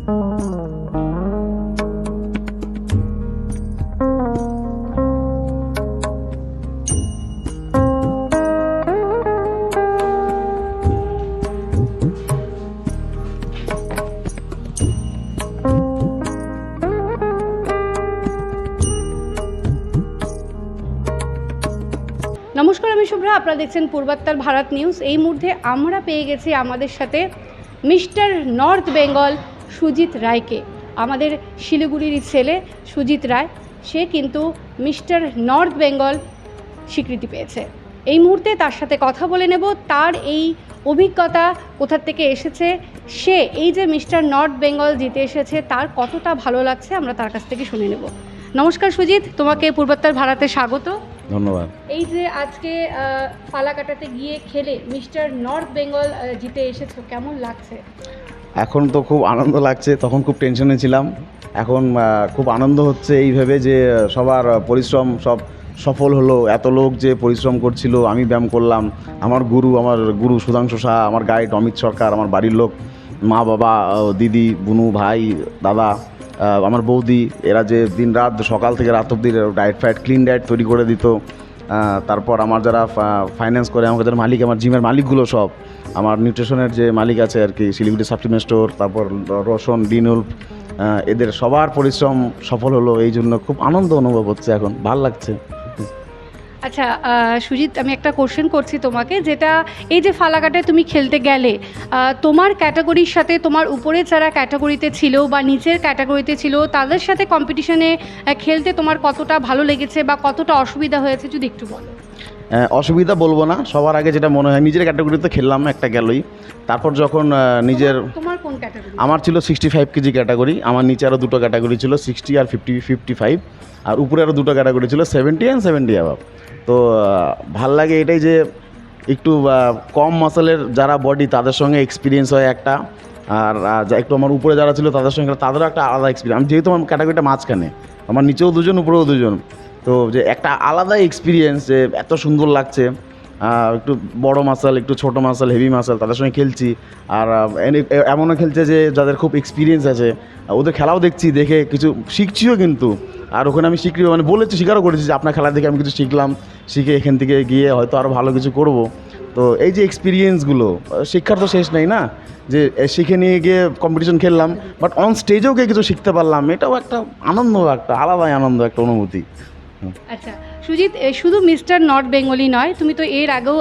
নমস্কার, আমি শুভ্রা। আপনারা দেখছেন পূর্বাত্তার ভারত নিউজ। এই মুহূর্তে আমরা পেয়ে গেছি আমাদের সাথে মিস্টার নর্থ বেঙ্গল সুজিত রায়কে। আমাদের শিলিগুড়ির ছেলে সুজিত রায়, সে কিন্তু মিস্টার নর্থ বেঙ্গল স্বীকৃতি পেয়েছে। এই মুহূর্তে তার সাথে কথা বলে নেব, তার এই অভিজ্ঞতা কোথা থেকে এসেছে, সে এই যে মিস্টার নর্থ বেঙ্গল জিতে এসেছে তার কতটা ভালো লাগছে আমরা তার কাছ থেকে শুনে নেব। নমস্কার সুজিত, তোমাকে পূর্বাত্তার ভারতে স্বাগত। ধন্যবাদ। এই যে আজকে ফালাকাটাতে গিয়ে খেলে মিস্টার নর্থ বেঙ্গল জিতে এসেছো, কেমন লাগছে? এখন তো খুব আনন্দ লাগছে, তখন খুব টেনশনে ছিলাম। এখন খুব আনন্দ হচ্ছে এই ভেবে যে সবার পরিশ্রম সব সফল হলো। এত লোক যে পরিশ্রম করছিল, আমি ব্যায়াম করলাম, আমার গুরু সুধাংশু শাহ, আমার গাইড অমিত সরকার, আমার বাড়ির লোক, মা বাবা, দিদি, বুনু, ভাই, দাদা, আমার বৌদি, এরা যে দিন রাত সকাল থেকে রাত অবধি ডায়েট ক্লিন ডায়েট তৈরি করে দিত। তারপর আমার যারা ফাইন্যান্স করে, আমাকে যারা মালিক, আমার জিমের মালিকগুলো সব, আমার নিউট্রিশনের যে মালিক আছে আর কি, শিলিগুড়ি সাপ্লিমেন্ট স্টোর, তারপর রোশন, ডিনুল, এদের সবার পরিশ্রম সফল হলো। এই জন্য খুব আনন্দ অনুভব হচ্ছে, এখন ভাল লাগছে। আচ্ছা সুজিত, আমি একটা কোশ্চেন করছি তোমাকে, যেটা এই যে ফালাকাটায় তুমি খেলতে গেলে, তোমার ক্যাটাগরির সাথে তোমার উপরে যারা ক্যাটাগরিতে ছিল বা নিচের ক্যাটাগরিতে ছিল তাদের সাথে কম্পিটিশনে খেলতে তোমার কতটা ভালো লেগেছে বা কতটা অসুবিধা হয়েছে যদি একটু বলো। অসুবিধা বলবো না, সবার আগে যেটা মনে হয়, নিজের ক্যাটাগরিতে খেললাম একটা গেলই। তারপর যখন নিজের, তোমার কোন ক্যাটাগরি? আমার ছিল 65 কেজি ক্যাটাগরি। আমার নিচে আরও দুটো ক্যাটাগরি ছিল, 60 আর 55, আর উপরে আরও দুটো ক্যাটাগরি ছিল, 70 অ্যান্ড 70 অ্যাবাভ। তো ভাল লাগে এটাই যে একটু কম মাসেলের যারা বডি তাদের সঙ্গে এক্সপিরিয়েন্স হয় একটা, আর একটু আমার উপরে যারা ছিল তাদের সঙ্গে তাদেরও একটা আলাদা এক্সপিরিয়েন্স। আমি যেহেতু আমার ক্যাটাগরিটা মাঝখানে, আমার নিচেও দুজন উপরেও দুজন, তো যে একটা আলাদা এক্সপিরিয়েন্স, যে এত সুন্দর লাগছে। একটু বড় মাসাল, একটু ছোটো মাসাল, হেভি মাসাল, তাদের সঙ্গে খেলছি। আর এমনও খেলছে যে যাদের খুব এক্সপিরিয়েন্স আছে, ওদের খেলাও দেখছি, দেখে কিছু শিখছিও কিন্তু। আর ওখানে আমি স্বীকারও করেছি যে আপনার খেলা দেখে আমি কিছু শিখলাম, শিখে এখান থেকে গিয়ে হয়তো আরও ভালো কিছু করব। তো এই যে এক্সপিরিয়েন্সগুলো, শিক্ষার তো শেষ নেই না, যে শিখে নিয়ে গিয়ে কম্পিটিশন খেললাম, বাট অন স্টেজেও গিয়ে কিছু শিখতে পারলাম, এটাও একটা আনন্দ, একটা আলাদাই আনন্দ, একটা অনুভূতি। আচ্ছা সুজিত, শুধু মিস্টার নর্থ বেঙ্গলি নয়, তুমি তো এর আগেও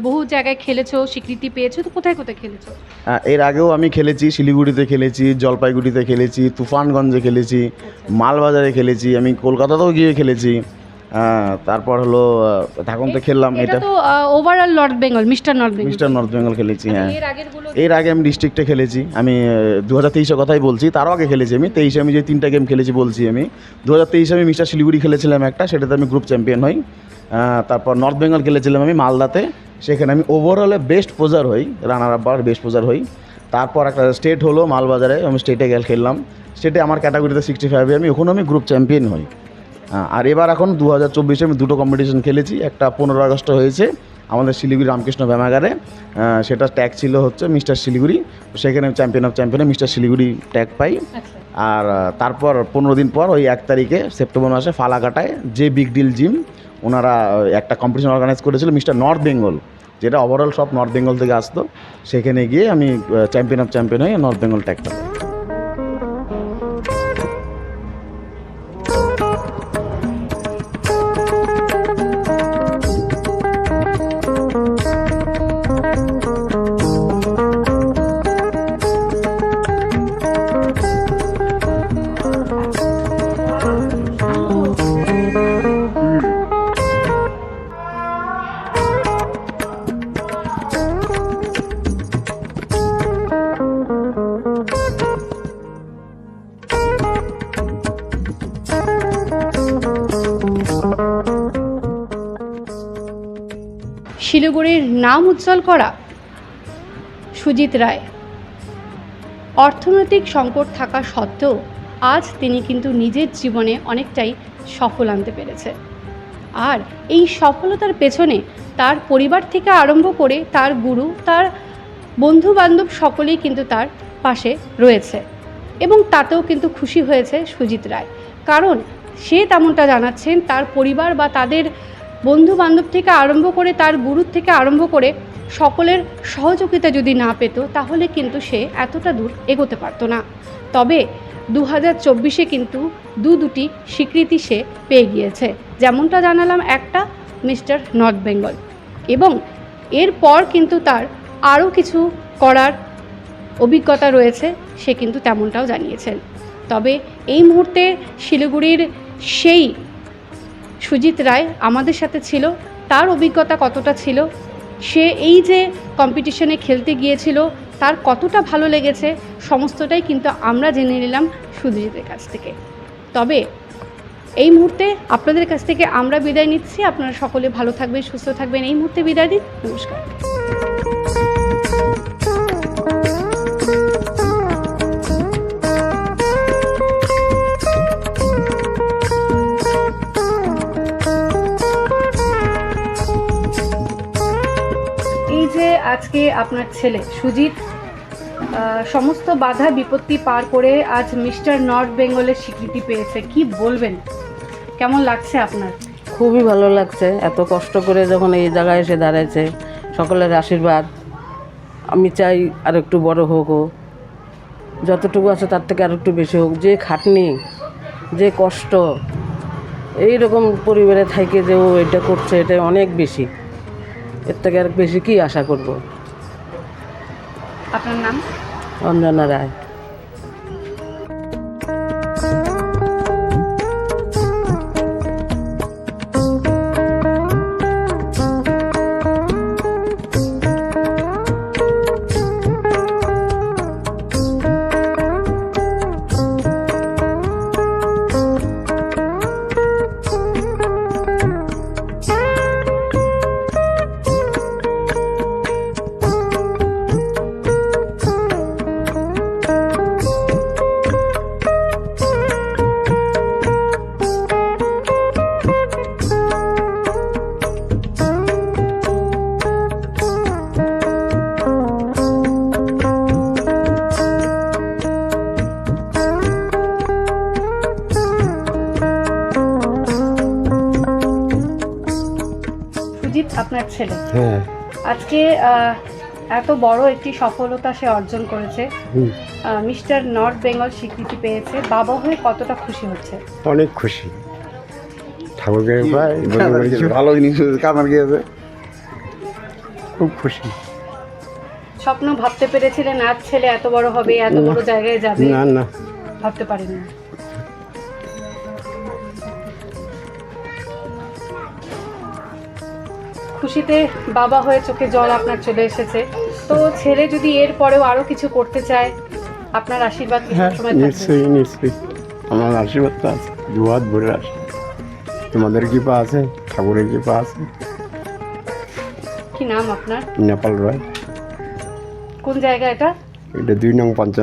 বহু জায়গায় খেলেছো, স্বীকৃতি পেয়েছো, তো কোথায় কোথায় খেলেছো? এর আগেও আমি খেলেছি, শিলিগুড়িতে খেলেছি, জলপাইগুড়িতে খেলেছি, তুফানগঞ্জে খেলেছি, মালবাজারে খেলেছি, আমি কলকাতাতেও গিয়ে খেলেছি। তারপর হলো ঢাকুমতে খেললাম। এটা তো overall north Bengal, mister north Bengal খেলেছি। হ্যাঁ, এর আগে আমি ডিস্ট্রিক্টে খেলেছি। আমি 2023-এর কথাই বলছি, তারও আগে খেলেছি আমি। 23-এ আমি যে 3টা গেম খেলেছি বলছি আমি। 2023-এ আমি মিস্টার শিলিগুড়ি খেলেছিলাম একটা, সেটাতে আমি গ্রুপ চ্যাম্পিয়ন হই। তারপর নর্থ বেঙ্গল খেলেছিলাম আমি মালদাতে, সেখানে আমি ওভারঅলে বেস্ট পোজার হই, রানার আপ আর বেস্ট পোজার হই। তারপর একটা স্টেট হলো মালবাজারে, আমি স্টেটে খেললাম। স্টেটে আমার ক্যাটাগরিতে 65-এ আমি, ওখানে আমি গ্রুপ চ্যাম্পিয়ন হই। আর এবার এখন 2024-এ আমি দুটো কম্পিটিশন খেলেছি। একটা 15 আগস্ট হয়েছে আমাদের শিলিগুড়ি রামকৃষ্ণ ব্যায়ামাগারে, সেটা ট্যাগ ছিল হচ্ছে মিস্টার শিলিগুড়ি। সেখানে আমি চ্যাম্পিয়ন অফ চ্যাম্পিয়নে মিস্টার শিলিগুড়ি ট্যাগ পাই। আর তারপর 15 দিন পর ওই 1 তারিখে সেপ্টেম্বর মাসে ফালাকাটায় যে বিগ ডিল জিম, ওনারা একটা কম্পিটিশন অর্গানাইজ করেছিল মিস্টার নর্থ বেঙ্গল, যেটা ওভারঅল সব নর্থ বেঙ্গল থেকে আসতো। সেখানে গিয়ে আমি চ্যাম্পিয়ন অফ চ্যাম্পিয়ন হয়ে নর্থ বেঙ্গল ট্যাগটা পাই। শিলিগুড়ির নাম উজ্জ্বল করা সুজিত রায়, অর্থনৈতিক সংকট থাকা সত্ত্বেও আজ তিনি কিন্তু নিজের জীবনে অনেকটাই সফল আনতে পেরেছে। আর এই সফলতার পেছনে তার পরিবার থেকে আরম্ভ করে তার গুরু, তার বন্ধু বান্ধব সকলেই কিন্তু তার পাশে রয়েছে। এবং তাতেও কিন্তু খুশি হয়েছে সুজিত রায়, কারণ সে তেমনটা জানাচ্ছেন তার পরিবার বা তাদের বন্ধু বান্ধব থেকে আরম্ভ করে তার গুরুর থেকে আরম্ভ করে সকলের সহযোগিতা যদি না পেত তাহলে কিন্তু সে এতটা দূর এগোতে পারতো না। তবে 2024-এ কিন্তু দুটি স্বীকৃতি সে পেয়ে গিয়েছে, যেমনটা জানালাম, একটা মিস্টার নর্থ বেঙ্গল, এবং এরপর কিন্তু তার আরও কিছু করার অভিজ্ঞতা রয়েছে, সে কিন্তু তেমনটাও জানিয়েছেন। তবে এই মুহূর্তে শিলিগুড়ির সেই সুজিত রায় আমাদের সাথে ছিল, তার অভিজ্ঞতা কতটা ছিল, সে এই যে কম্পিটিশনে খেলতে গিয়েছিল তার কতটা ভালো লেগেছে, সমস্তটাই কিন্তু আমরা জেনে নিলাম সুজিতের কাছ থেকে। তবে এই মুহূর্তে আপনাদের কাছ থেকে আমরা বিদায় নিচ্ছি। আপনারা সকলে ভালো থাকবেন, সুস্থ থাকবেন। এই মুহূর্তে বিদায় দিন, নমস্কার। এই যে আজকে আপনার ছেলে সুজিত সমস্ত বাধা বিপত্তি পার করে আজ মিস্টার নর্থ বেঙ্গলের স্বীকৃতি পেয়েছে, কি বলবেন, কেমন লাগছে আপনার? খুবই ভালো লাগছে, এত কষ্ট করে যখন এই জায়গায় এসে দাঁড়াইছে, সকলের আশীর্বাদ। আমি চাই আর একটু বড় হোক, ও যতটুকু আছে তার থেকে আর একটু বেশি হোক। যে খাটনি, যে কষ্ট, এই রকম পরিবারে থেকে যে ও এটা করছে, এটা অনেক বেশি, এর থেকে আর বেশি কি আশা করব। আপনার নাম? অঞ্জনা রায়। সুজিত আপনার ছেলে হ্যাঁ, আজকে এত বড় একটি সফলতা সে অর্জন করেছে, মিস্টার নর্থ বেঙ্গল স্বীকৃতি পেয়েছে, বাবা হয়ে কতটা খুশি হচ্ছে? অনেক খুশি। ঠাকুরকে ভালো জিনিস কামার গিয়েছে, খুব খুশি। স্বপ্ন ভাবতে পেরেছিলেন আজ ছেলে এত বড় হবে, এত বড় জায়গায় যাবে? না না, ভাবতে পারিনি। খুশিতে বাবা হয়ে চোখে জল আপনার চলে এসেছে। তো ছেলে যদি এর পরেও আরো কিছু করতে চায়, আপনার আশীর্বাদ কি হ্যাঁ সবসময় থাকবে? নিশ্চয়ই নিশ্চয়ই, আমার আশীর্বাদ তো আছে, দুহাত ভরে আসে। তোমাদের কৃপা আছে, ঠাকুরের কৃপা আছে। কি নাম আপনার? নেপাল রয়, কোন জায়গা এটা? এটা 2 নং ৫